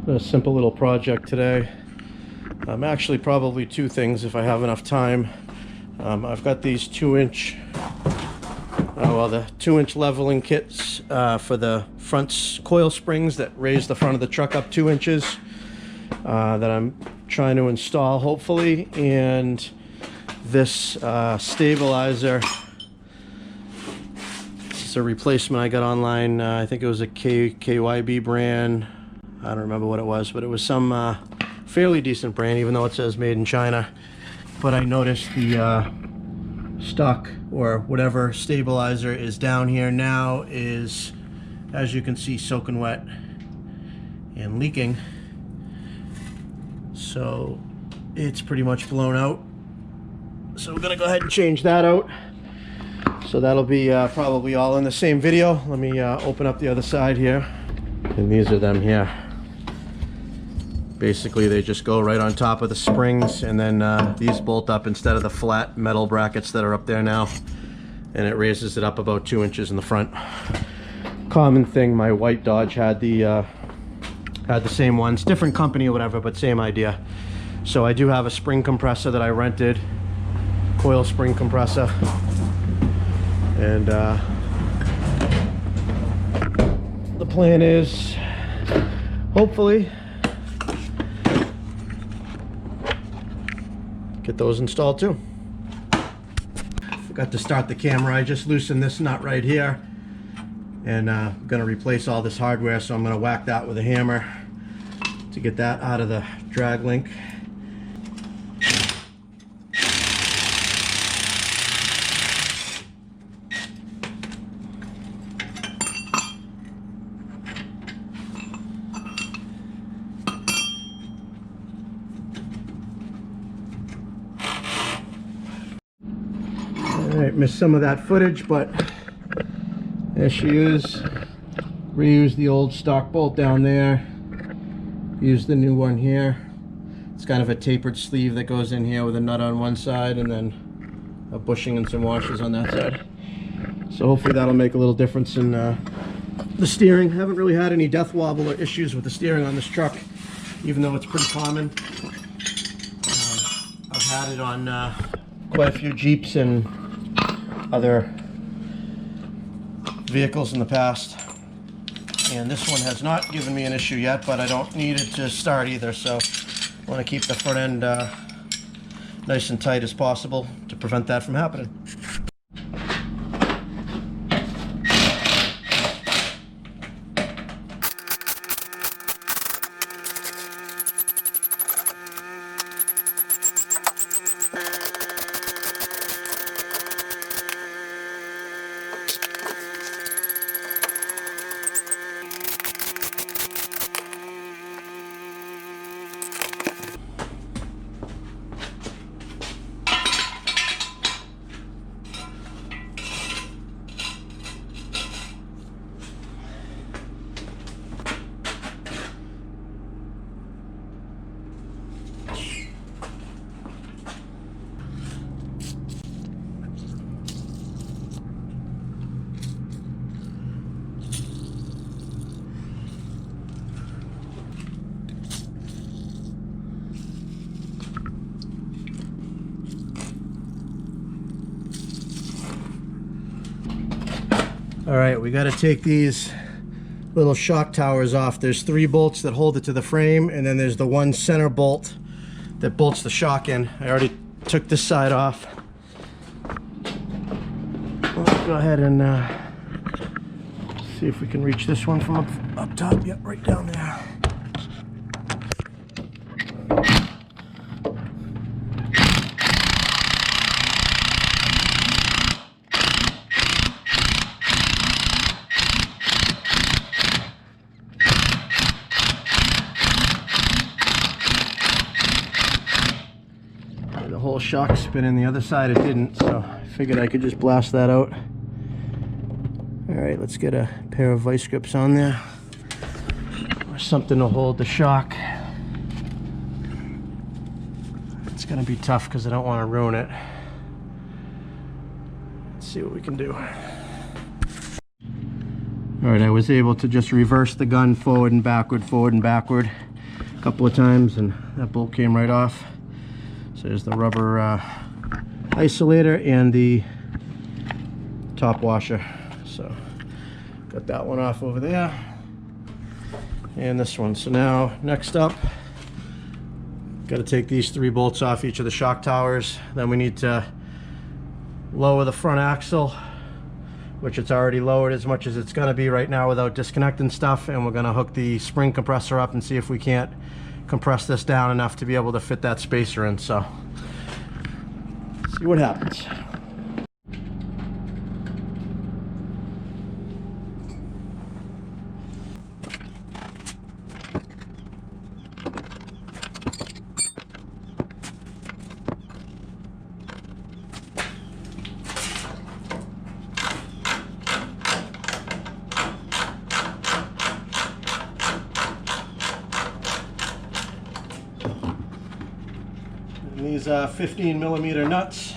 A simple little project today. Actually, probably two things if I have enough time. I've got these 2-inch, the 2-inch leveling kits for the front coil springs that raise the front of the truck up 2 inches that I'm trying to install, hopefully. And this stabilizer, this is a replacement I got online. I think it was a KYB brand. I don't remember what it was, but it was some fairly decent brand, even though it says made in China. But I noticed the stock or whatever stabilizer is down here now is, as you can see, soaking wet and leaking. So it's pretty much blown out. So we're gonna go ahead and change that out. So that'll be probably all in the same video. Let me open up the other side here. And these are them here. Basically, they just go right on top of the springs, and then these bolt up instead of the flat metal brackets that are up there now, and it raises it up about 2 inches in the front. Common thing. My white Dodge had the same ones, different company or whatever, but same idea. So I do have a spring compressor that I rented, coil spring compressor, and the plan is hopefully get those installed too. Forgot to start the camera. I just loosened this nut right here, and I'm gonna replace all this hardware, so I'm gonna whack that with a hammer to get that out of the drag link. Alright, missed some of that footage, but there she is. Reused the old stock bolt down there. Used the new one here. It's kind of a tapered sleeve that goes in here with a nut on one side and then a bushing and some washers on that side. So hopefully that'll make a little difference in the steering. I haven't really had any death wobble or issues with the steering on this truck, even though it's pretty common. I've had it on quite a few Jeeps and other vehicles in the past, and this one has not given me an issue yet, but I don't need it to start either, so I want to keep the front end nice and tight as possible to prevent that from happening. All right, we got to take these little shock towers off. There's 3 bolts that hold it to the frame, and then there's the one center bolt that bolts the shock in. I already took this side off. Let's go ahead and see if we can reach this one from up top. Yep, right down there. The whole shock spin in the other side, it didn't, so I figured I could just blast that out. All right, let's get a pair of vice grips on there, or something to hold the shock. It's gonna be tough because I don't want to ruin it. Let's see what we can do. All right, I was able to just reverse the gun forward and backward, couple of times and that bolt came right off. So there's the rubber isolator and the top washer. So got that one off over there, and this one. So now next up, got to take these 3 bolts off each of the shock towers. Then we need to lower the front axle, which it's already lowered as much as it's going to be right now without disconnecting stuff, and we're going to hook the spring compressor up and see if we can't compress this down enough to be able to fit that spacer in. So see what happens. These 15mm nuts.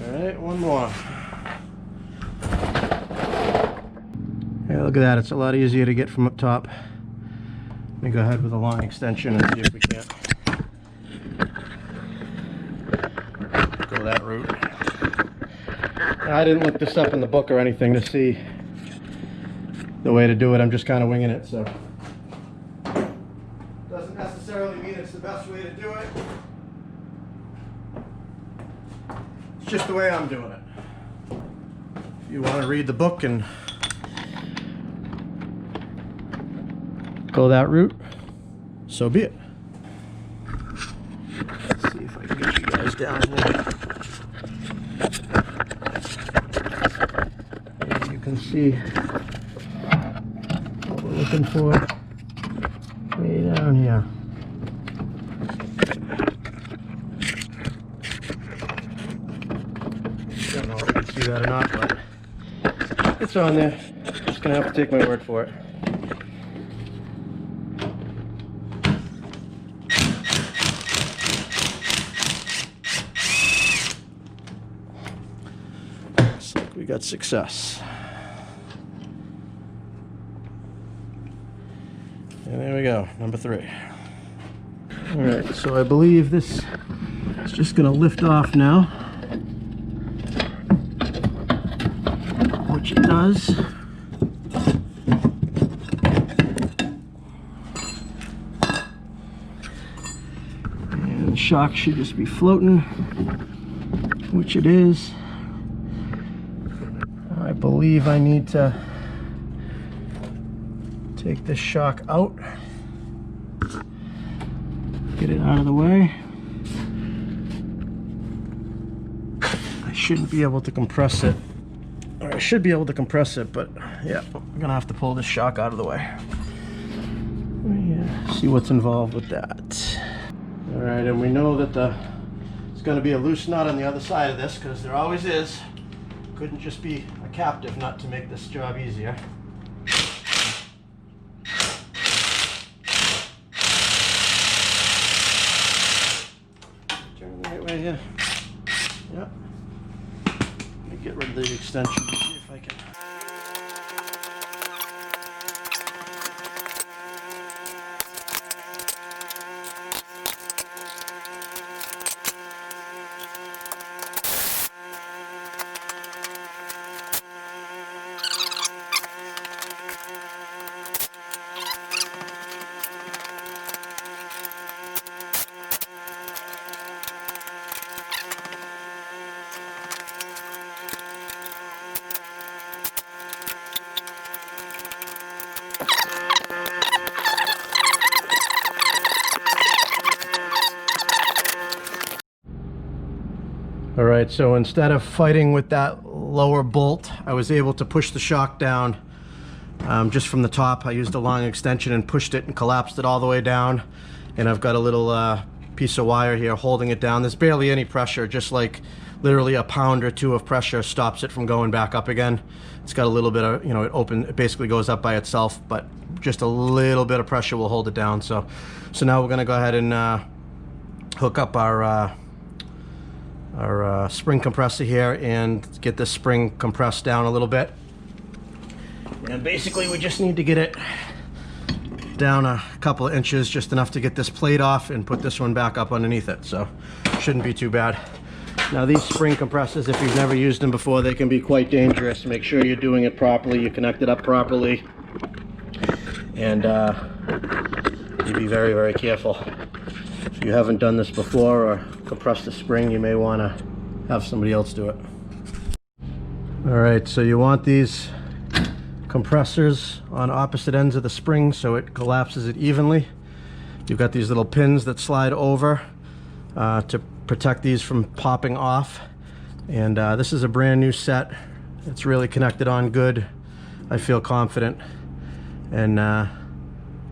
Alright, one more. Hey, look at that, it's a lot easier to get from up top. Let me go ahead with a long extension and see if we can't go that route. I didn't look this up in the book or anything to see the way to do it. I'm just kind of winging it, so doesn't necessarily mean it's the best way to do it. It's just the way I'm doing it. If you want to read the book and go that route, so be it. Let's see if I can get you guys down here. Can see what we're looking for way down here. Don't know if you can see that or not, but it's on there. Just gonna have to take my word for it. Looks like we got success. And there we go, number 3. All right, so I believe this is just gonna lift off now, which it does. And the shock should just be floating, which it is. I believe I need to take this shock out, get it out of the way. I shouldn't be able to compress it, or I should be able to compress it, but yeah, I'm gonna have to pull this shock out of the way. Let me see what's involved with that. All right, and we know that it's gonna be a loose nut on the other side of this, because there always is. Couldn't just be a captive nut to make this job easier. Right here. Yep. Let me get rid of the extension and see if I can. All right, so instead of fighting with that lower bolt, I was able to push the shock down just from the top. I used a long extension and pushed it and collapsed it all the way down. And I've got a little piece of wire here holding it down. There's barely any pressure, just like literally a pound or two of pressure stops it from going back up again. It's got a little bit of, it basically goes up by itself, but just a little bit of pressure will hold it down. So now we're gonna go ahead and hook up our spring compressor here and get this spring compressed down a little bit. And basically we just need to get it down a couple of inches, just enough to get this plate off and put this one back up underneath it. So shouldn't be too bad. Now these spring compressors, if you've never used them before, they can be quite dangerous. Make sure you're doing it properly, you connect it up properly, and you be very, very careful. If you haven't done this before or compressed the spring, you may want to have somebody else do it. Alright, so you want these compressors on opposite ends of the spring so it collapses it evenly. You've got these little pins that slide over to protect these from popping off, and this is a brand new set. It's really connected on good. I feel confident in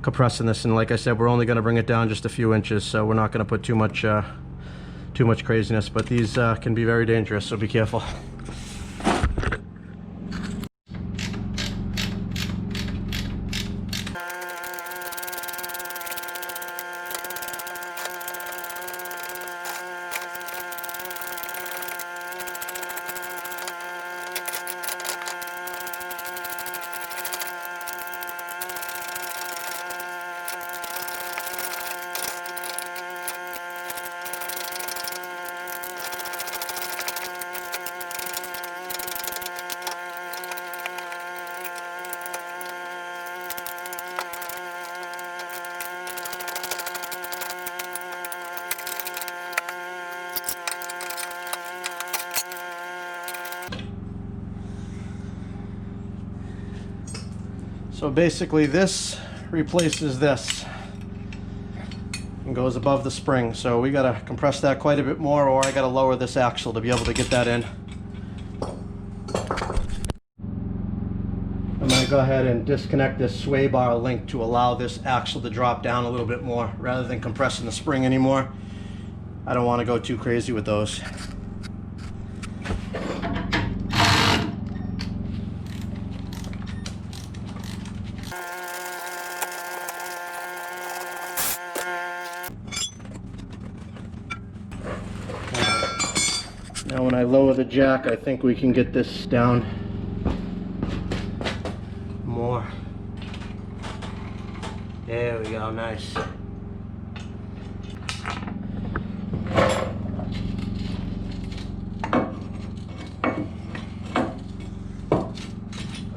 compressing this, and like I said, we're only going to bring it down just a few inches, so we're not going to put too much craziness, but these can be very dangerous, so be careful. So basically this replaces this and goes above the spring. So we gotta compress that quite a bit more, or I gotta lower this axle to be able to get that in. I'm gonna go ahead and disconnect this sway bar link to allow this axle to drop down a little bit more rather than compressing the spring anymore. I don't want to go too crazy with those. Now when I lower the jack, I think we can get this down more. There we go, nice.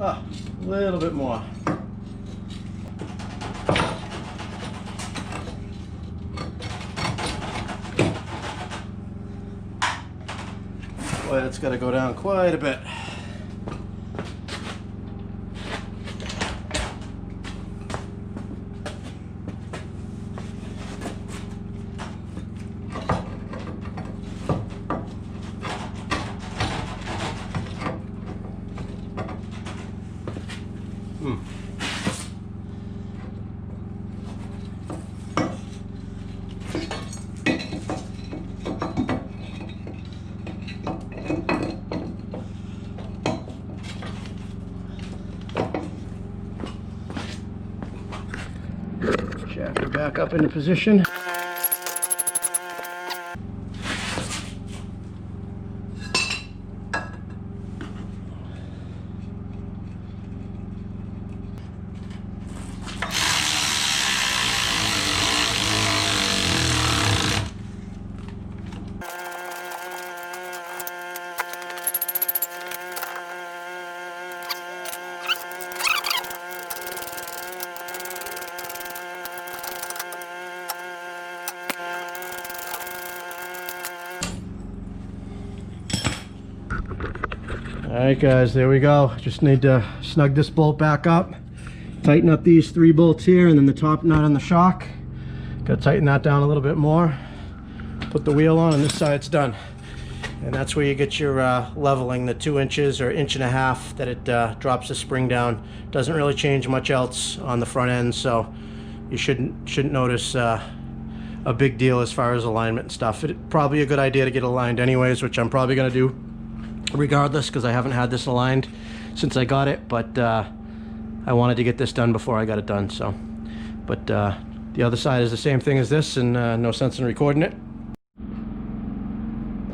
Ah, a little bit more. Boy, that's got to go down quite a bit. Jack her back up into position. Alright guys, there we go. Just need to snug this bolt back up, tighten up these 3 bolts here, and then the top nut on the shock. Gotta tighten that down a little bit more. Put the wheel on, and this side's done. And that's where you get your leveling, the 2 inches or 1.5 inches that it drops the spring down. Doesn't really change much else on the front end, so you shouldn't notice a big deal as far as alignment and stuff. It's probably a good idea to get aligned anyways, which I'm probably gonna do regardless, because I haven't had this aligned since I got it, but I wanted to get this done before I got it done. So, but the other side is the same thing as this, and no sense in recording it.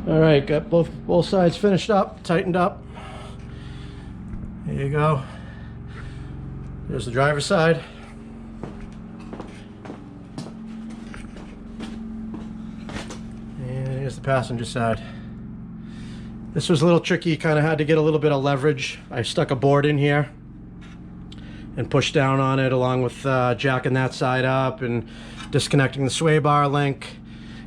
All right, got both sides finished up, tightened up. There you go. There's the driver's side. And here's the passenger side. This was a little tricky, kind of had to get a little bit of leverage. I stuck a board in here and pushed down on it, along with jacking that side up and disconnecting the sway bar link.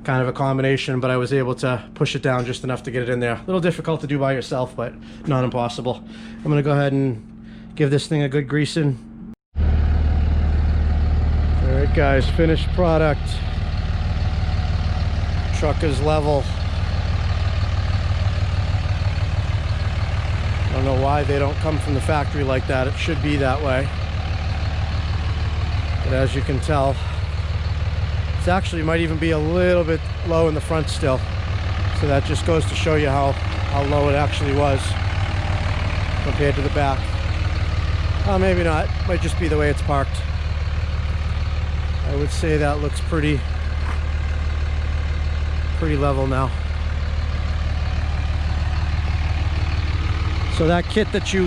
Kind of a combination, but I was able to push it down just enough to get it in there. A little difficult to do by yourself, but not impossible. I'm gonna go ahead and give this thing a good greasing. All right guys, finished product. Truck is level. I don't know why they don't come from the factory like that. It should be that way. But as you can tell, it actually might even be a little bit low in the front still. So that just goes to show you how low it actually was compared to the back. Maybe not. Might just be the way it's parked. I would say that looks pretty level now. So that kit that you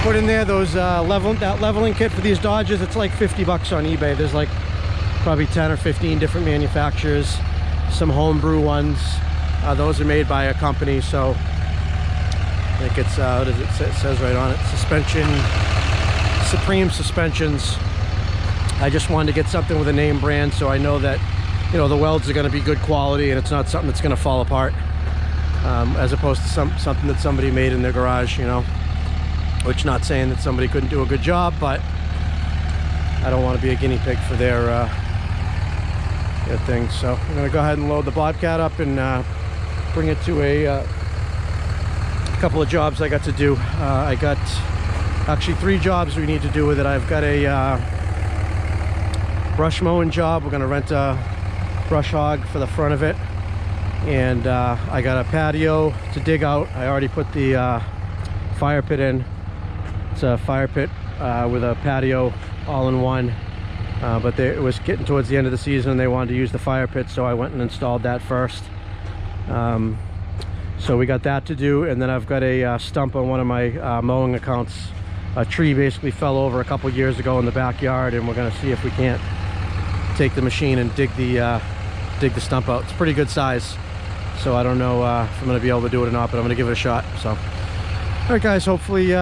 put in there, those that leveling kit for these Dodges, it's like 50 bucks on eBay. There's like probably 10 or 15 different manufacturers, some homebrew ones. Those are made by a company, so I think it's what does it say? It says right on it, Supreme Suspensions. I just wanted to get something with a name brand, so I know that, you know, the welds are going to be good quality and it's not something that's going to fall apart, as opposed to something that somebody made in their garage, you know. Which, not saying that somebody couldn't do a good job, but I don't want to be a guinea pig for their things. So I'm going to go ahead and load the Bobcat up and bring it to a couple of jobs I got to do. I got actually 3 jobs we need to do with it. I've got a brush mowing job. We're going to rent a brush hog for the front of it, and I got a patio to dig out. I already put the fire pit in. It's a fire pit with a patio all in one, but it was getting towards the end of the season and they wanted to use the fire pit, so I went and installed that first. So we got that to do, and then I've got a stump on one of my mowing accounts. A tree basically fell over a couple years ago in the backyard, and we're going to see if we can't take the machine and dig the stump out. It's pretty good size, so I don't know if I'm going to be able to do it or not, but I'm going to give it a shot. So all right guys, hopefully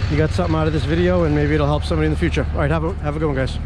you got something out of this video, and maybe it'll help somebody in the future. All right, have a good one guys.